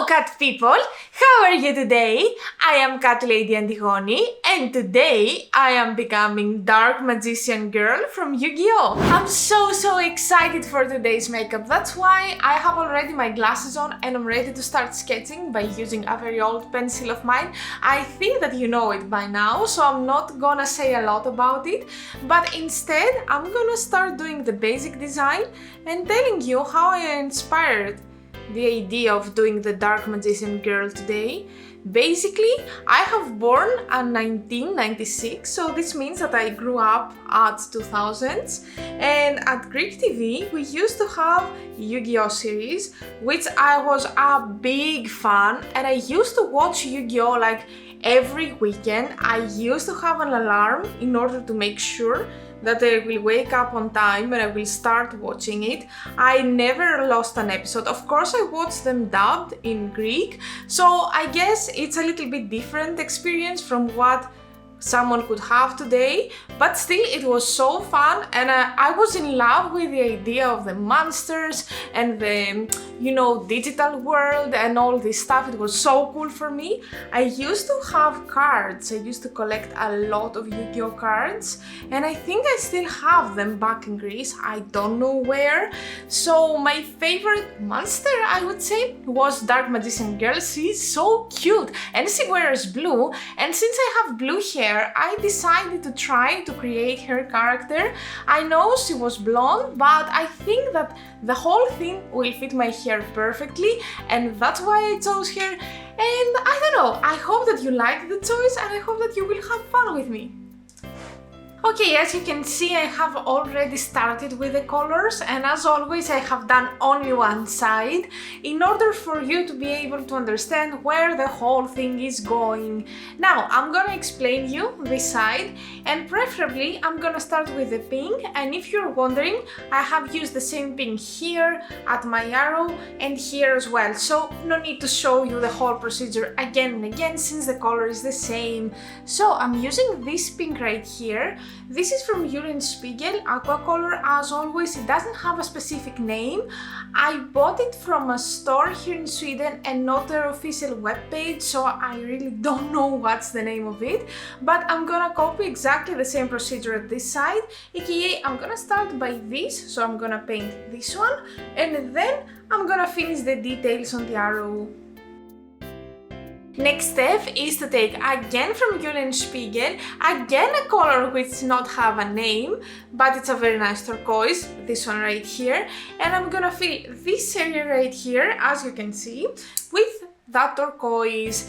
cat people! How are you today? I am Catlady Antigoni, and today I am becoming Dark Magician Girl from Yu-Gi-Oh! I'm so excited for today's makeup. That's why I have already my glasses on and I'm ready to start sketching by using a very old pencil of mine. I think that you know it by now, so I'm not gonna say a lot about it, but instead I'm gonna start doing the basic design and telling you how I inspired the idea of doing the Dark Magician Girl today. Basically, I have born in 1996, so this means that I grew up at 2000s, and at Greek TV we used to have Yu-Gi-Oh series, which I was a big fan, and I used to watch Yu-Gi-Oh like every weekend. I used to have an alarm in order to make sure that I will wake up on time and I will start watching it. I never lost an episode. Of course, I watched them dubbed in Greek, so I guess it's a little bit different experience from what someone could have today, but still it was so fun, and I was in love with the idea of the monsters and the, you know, digital world and all this stuff. It was so cool for me. I used to have cards. I used to collect a lot of Yu-Gi-Oh cards, and I think I still have them back in Greece. I don't know where. So my favorite monster, I would say, was Dark Magician Girl. She's so cute and she wears blue, and since I have blue hair, I decided to try to create her character. I know she was blonde, but I think that the whole thing will fit my hair perfectly, and that's why I chose her. And I don't know, I hope that you like the choice, and I hope that you will have fun with me. Okay, as you can see, I have already started with the colors, and as always I have done only one side in order for you to be able to understand where the whole thing is going. Now I'm gonna explain you this side, and preferably I'm gonna start with the pink, and if you're wondering, I have used the same pink here at my arrow and here as well, so no need to show you the whole procedure again and again since the color is the same. So I'm using this pink right here. This is from Spiegel Aqua Color. As always, it doesn't have a specific name. I bought it from a store here in Sweden and not their official webpage, so I really don't know what's the name of it, but I'm gonna copy exactly the same procedure at this side, aka I'm gonna start by this, so I'm gonna paint this one, and then I'm gonna finish the details on the arrow. Next step is to take again from Spiegel, again a color which does not have a name, but it's a very nice turquoise, this one right here, and I'm gonna fill this area right here, as you can see, with that turquoise.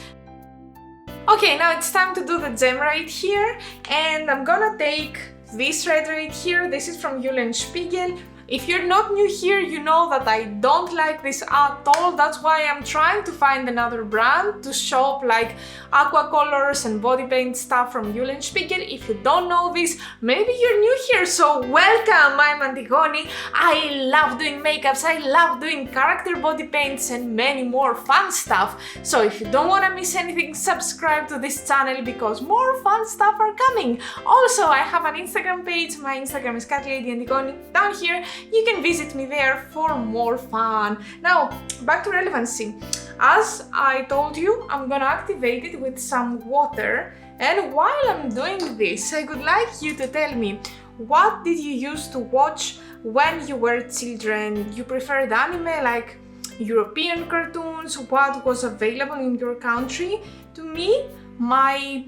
Okay, now it's time to do the gem right here, and I'm gonna take this red right here. This is from Spiegel. If you're not new here, you know that I don't like this at all. That's why I'm trying to find another brand to shop like aqua colors and body paint stuff from Spiegel. If you don't know this, maybe you're new here, so welcome! I'm Antigoni. I love doing makeups, I love doing character body paints and many more fun stuff. So if you don't want to miss anything, subscribe to this channel because more fun stuff are coming. Also, I have an Instagram page. My Instagram is Catlady Antigoni down here. You can visit me there for more fun. Now, back to relevancy. As I told you, I'm gonna activate it with some water, and while I'm doing this, I would like you to tell me, what did you used to watch when you were children? You preferred anime, like European cartoons? What was available in your country? To me, my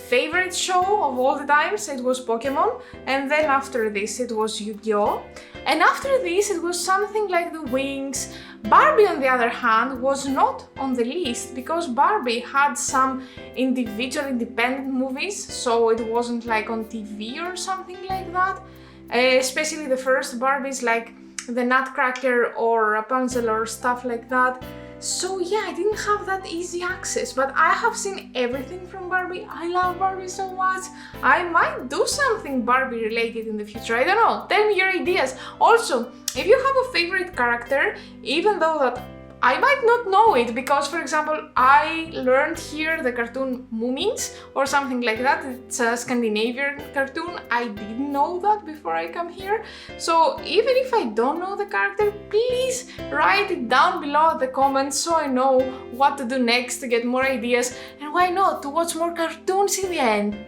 favorite show of all the times, it was Pokemon, and then after this it was Yu-Gi-Oh! And after this it was something like The Wings. Barbie, on the other hand, was not on the list because Barbie had some individual independent movies, so it wasn't like on TV or something like that. Especially the first Barbies, like the Nutcracker or Rapunzel or stuff like that. So yeah, I didn't have that easy access, but I have seen everything from Barbie. I love Barbie so much. I might do something Barbie related in the future. I don't know. Tell me your ideas. Also, if you have a favorite character, even though that I might not know it because, for example, I learned here the cartoon Moomins or something like that. It's a Scandinavian cartoon. I didn't know that before I come here. So even if I don't know the character, please write it down below in the comments so I know what to do next to get more ideas, and why not to watch more cartoons in the end.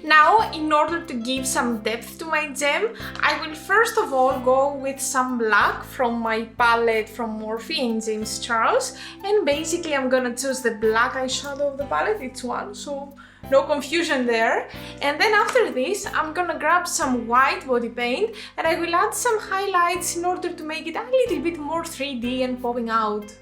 Now, in order to give some depth to my gem, I will first of all go with some black from my palette from Morphe and James Charles, and basically I'm gonna choose the black eyeshadow of the palette, it's one, so no confusion there. And then after this, I'm gonna grab some white body paint and I will add some highlights in order to make it a little bit more 3D and popping out.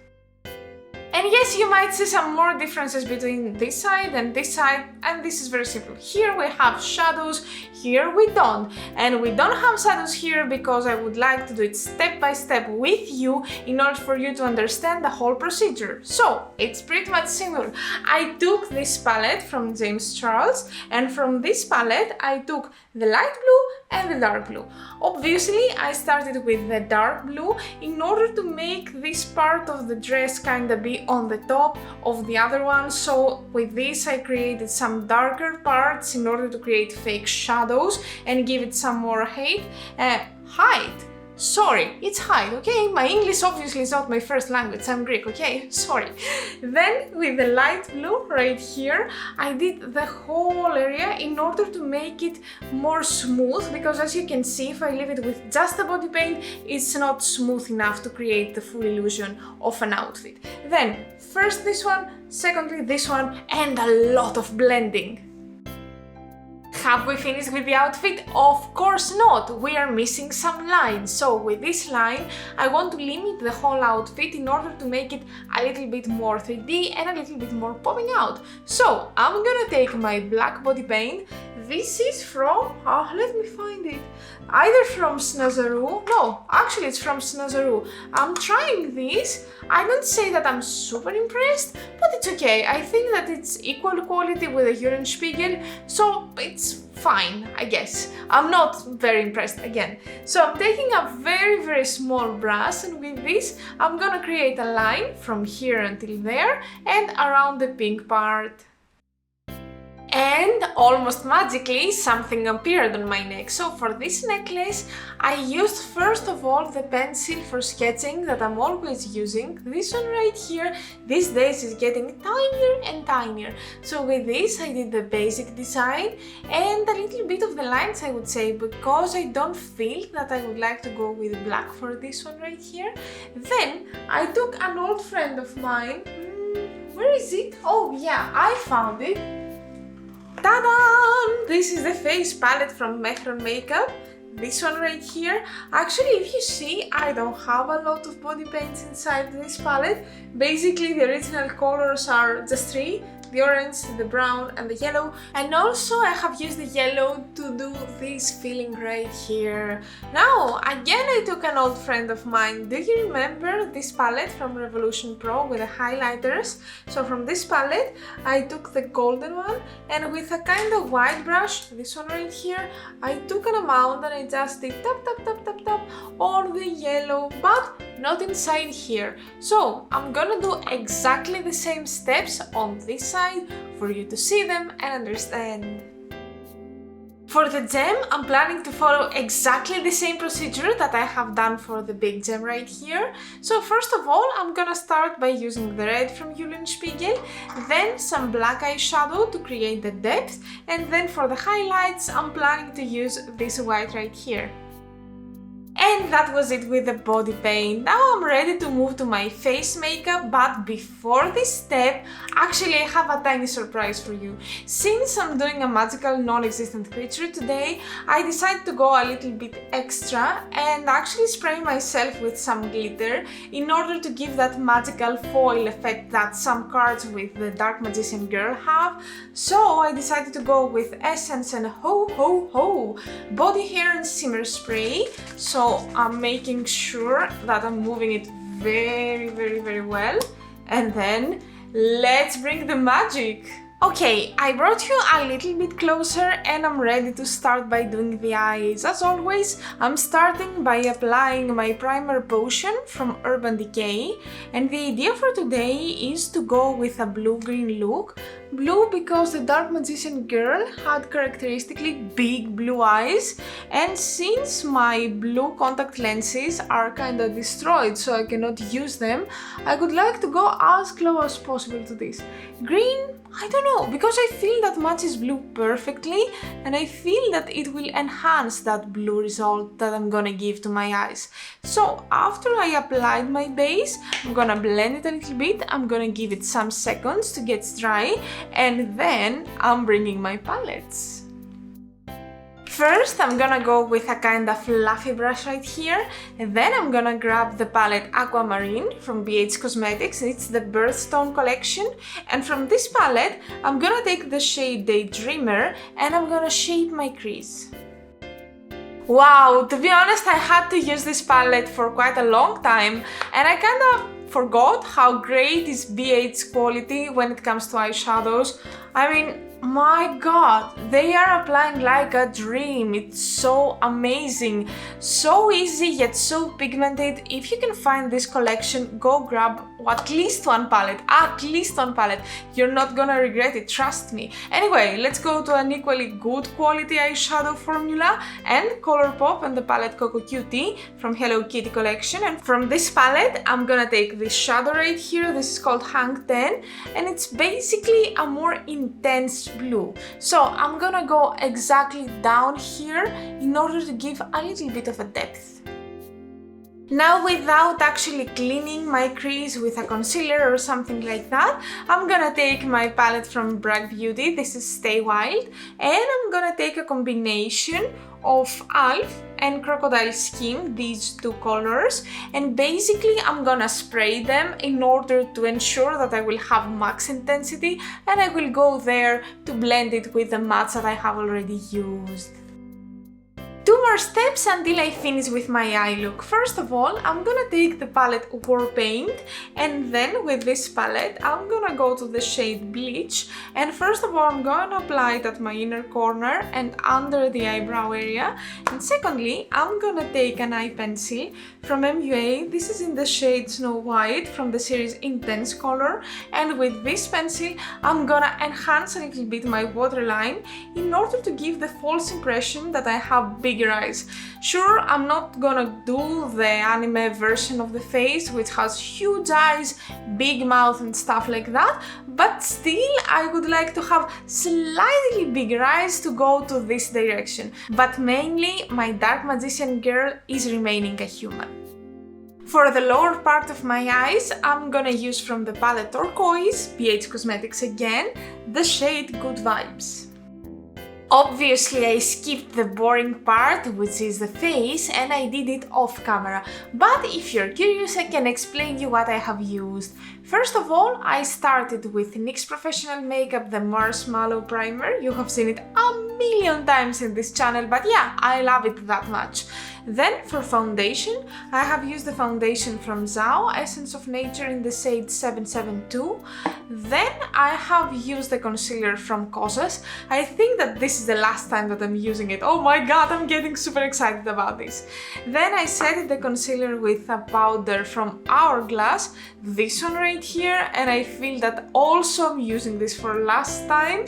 And yes, you might see some more differences between this side, and this is very simple. Here we have shadows, here we don't. And we don't have shadows here because I would like to do it step by step with you in order for you to understand the whole procedure. So, it's pretty much simple. I took this palette from James Charles, and from this palette I took the light blue and the dark blue. Obviously, I started with the dark blue in order to make this part of the dress kinda be on the top of the other one. So with this I created some darker parts in order to create fake shadows and give it some more height. Sorry, it's height, okay? My English obviously is not my first language, I'm Greek, okay? Sorry. Then with the light blue right here, I did the whole area in order to make it more smooth, because as you can see, if I leave it with just the body paint, it's not smooth enough to create the full illusion of an outfit. Then, first this one, secondly this one, and a lot of blending. Have we finished with the outfit? Of course not! We are missing some lines. So with this line, I want to limit the whole outfit in order to make it a little bit more 3D and a little bit more popping out. So I'm gonna take my black body paint. This is from, let me find it. Either from Snazaroo, no, actually it's from Snazaroo. I'm trying this. I don't say that I'm super impressed, but it's okay. I think that it's equal quality with the Eulenspiegel, so it's fine, I guess. I'm not very impressed again. So I'm taking a very small brush, and with this I'm gonna create a line from here until there and around the pink part. And almost magically something appeared on my neck. So for this necklace I used first of all the pencil for sketching that I'm always using. This one right here these days is getting tinier and tinier. So with this I did the basic design and a little bit of the lines, I would say, because I don't feel that I would like to go with black for this one right here. Then I took an old friend of mine. Where is it? Oh yeah, I found it. Ta-da! This is the face palette from Mehron Makeup. This one right here. Actually, if you see, I don't have a lot of body paints inside this palette. Basically, the original colors are just three. The orange, the brown and the yellow, and also I have used the yellow to do this feeling right here. Now again I took an old friend of mine. Do you remember this palette from Revolution Pro with the highlighters? So from this palette I took the golden one, and with a kind of white brush, this one right here, I took an amount and I just did tap on the yellow, but not inside here. So I'm gonna do exactly the same steps on this side for you to see them and understand. For the gem, I'm planning to follow exactly the same procedure that I have done for the big gem right here. So first of all, I'm gonna start by using the red from Eulenspiegel, then some black eyeshadow to create the depth, and then for the highlights, I'm planning to use this white right here. And that was it with the body paint. Now I'm ready to move to my face makeup, but before this step, actually I have a tiny surprise for you. Since I'm doing a magical non-existent creature today, I decided to go a little bit extra and actually spray myself with some glitter in order to give that magical foil effect that some cards with the Dark Magician Girl have. So I decided to go with Essence and Ho Ho Ho body hair and shimmer spray. So I'm making sure that I'm moving it very well, and then let's bring the magic! Okay, I brought you a little bit closer and I'm ready to start by doing the eyes. As always, I'm starting by applying my primer potion from Urban Decay, and the idea for today is to go with a blue-green look. Blue because the Dark Magician girl had characteristically big blue eyes, and since my blue contact lenses are kinda destroyed so I cannot use them, I would like to go as close as possible to this. Green, I don't know, because I feel that matches blue perfectly and I feel that it will enhance that blue result that I'm gonna give to my eyes. So after I applied my base, I'm gonna blend it a little bit, I'm gonna give it some seconds to get dry, and then I'm bringing my palettes. First, I'm gonna go with a kind of fluffy brush right here, and then I'm gonna grab the palette Aquamarine from Aden Cosmetics. It's the Birthstone collection, and from this palette, I'm gonna take the shade Daydreamer and I'm gonna shape my crease. Wow, to be honest, I had to use this palette for quite a long time, and I kinda forgot how great is BH's quality when it comes to eyeshadows. I mean, my god, they are applying like a dream. It's so amazing, so easy yet so pigmented. If you can find this collection, go grab at least one palette, You're not gonna regret it, trust me. Anyway, let's go to an equally good quality eyeshadow formula and Colourpop and the palette Coco Cutie from Hello Kitty collection. And from this palette, I'm gonna take this shadow right here. This is called Hang 10, and it's basically a more intense blue. So I'm gonna go exactly down here in order to give a little bit of a depth. Now, without actually cleaning my crease with a concealer or something like that, I'm gonna take my palette from Bragg Beauty. This is Stay Wild, and I'm gonna take a combination of Alf and Crocodile Skin, these two colors, and basically I'm gonna spray them in order to ensure that I will have max intensity, and I will go there to blend it with the mats that I have already used. Two more steps until I finish with my eye look. First of all, I'm gonna take the palette War Paint, and then with this palette I'm gonna go to the shade Bleach, and first of all I'm gonna apply it at my inner corner and under the eyebrow area, and secondly I'm gonna take an eye pencil from MUA. This is in the shade Snow White from the series Intense Color, and with this pencil I'm gonna enhance a little bit my waterline in order to give the false impression that I have bigger eyes. Sure, I'm not gonna do the anime version of the face, which has huge eyes, big mouth and stuff like that, but still I would like to have slightly bigger eyes to go to this direction. But mainly, my Dark Magician girl is remaining a human. For the lower part of my eyes, I'm gonna use from the palette Turquoise, Aden Cosmetics again, the shade Good Vibes. Obviously, I skipped the boring part, which is the face, and I did it off camera. But if you're curious, I can explain you what I have used. First of all, I started with NYX Professional Makeup, the Marshmallow Primer. You have seen it a million times in this channel, but yeah, I love it that much. Then for foundation, I have used the foundation from Zao, Essence of Nature in the shade 772. Then I have used the concealer from Kosas. I think that this is the last time that I'm using it. Oh my god, I'm getting super excited about this. Then I set the concealer with a powder from Hourglass, this one right here, and I feel that also I'm using this for last time.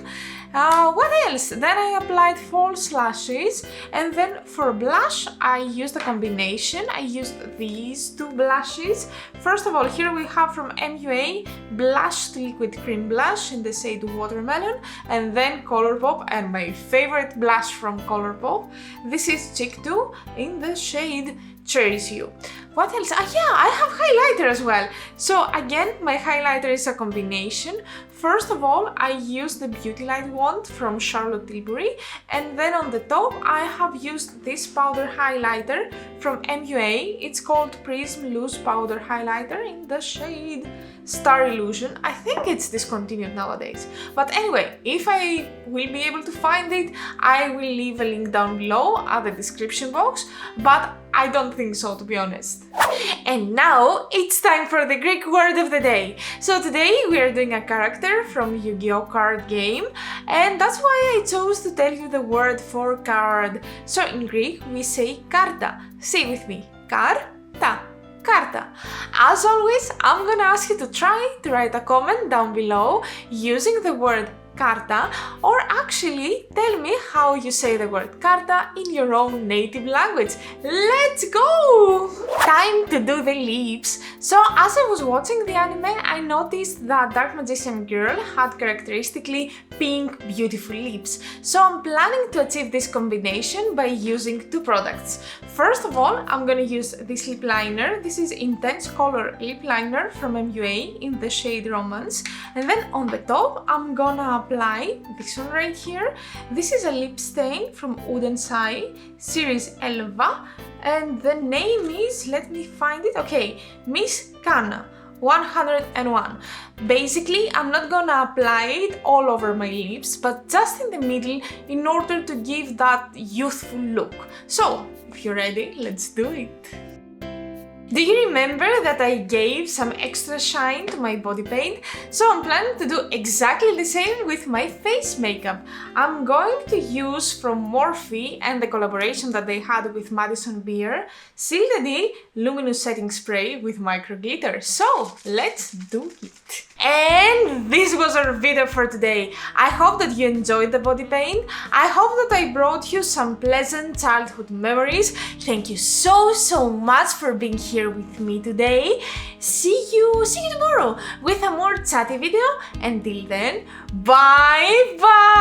What else? Then I applied false lashes, and then for blush I used a combination. I used these two blushes. First of all, here we have from MUA Blush to Liquid Cream Blush in the shade Watermelon, and then Colourpop, and my favorite blush from Colourpop. This is Chick 2 in the shade Cherish You. What else? Yeah, I have highlighter as well. So again, my highlighter is a combination. First of all, I used the Beauty Light wand from Charlotte Tilbury, and then on the top I have used this powder highlighter from MUA. It's called Prism Loose Powder Highlighter in the shade Star Illusion. I think it's discontinued nowadays. But anyway, if I will be able to find it, I will leave a link down below at the description box. But I don't think so, to be honest. And now it's time for the Greek word of the day. So today we are doing a character from Yu-Gi-Oh card game, and that's why I chose to tell you the word for card. So in Greek we say karta. Say with me, karta. Karta. As always, I'm gonna ask you to try to write a comment down below using the word karta, or actually tell me how you say the word karta in your own native language. Let's go! Time to do the lips. So as I was watching the anime, I noticed that Dark Magician Girl had characteristically pink, beautiful lips. So I'm planning to achieve this combination by using two products. First of all, I'm gonna use this lip liner. This is Intense Color Lip Liner from MUA in the shade Romance. And then on the top, I'm gonna apply this one right here. This is a lip stain from Aden series Elva, and the name is, let me find it, okay, Miss Kana 101. Basically, I'm not gonna apply it all over my lips, but just in the middle in order to give that youthful look. So, if you're ready, let's do it. Do you remember that I gave some extra shine to my body paint? So I'm planning to do exactly the same with my face makeup. I'm going to use from Morphe and the collaboration that they had with Madison Beer, Catlady Luminous Setting Spray with micro glitter. So let's do it. And this was our video for today. I hope that you enjoyed the body paint. I hope that I brought you some pleasant childhood memories. Thank you so much for being here with me today. See you tomorrow with a more chatty video. Until then, bye bye!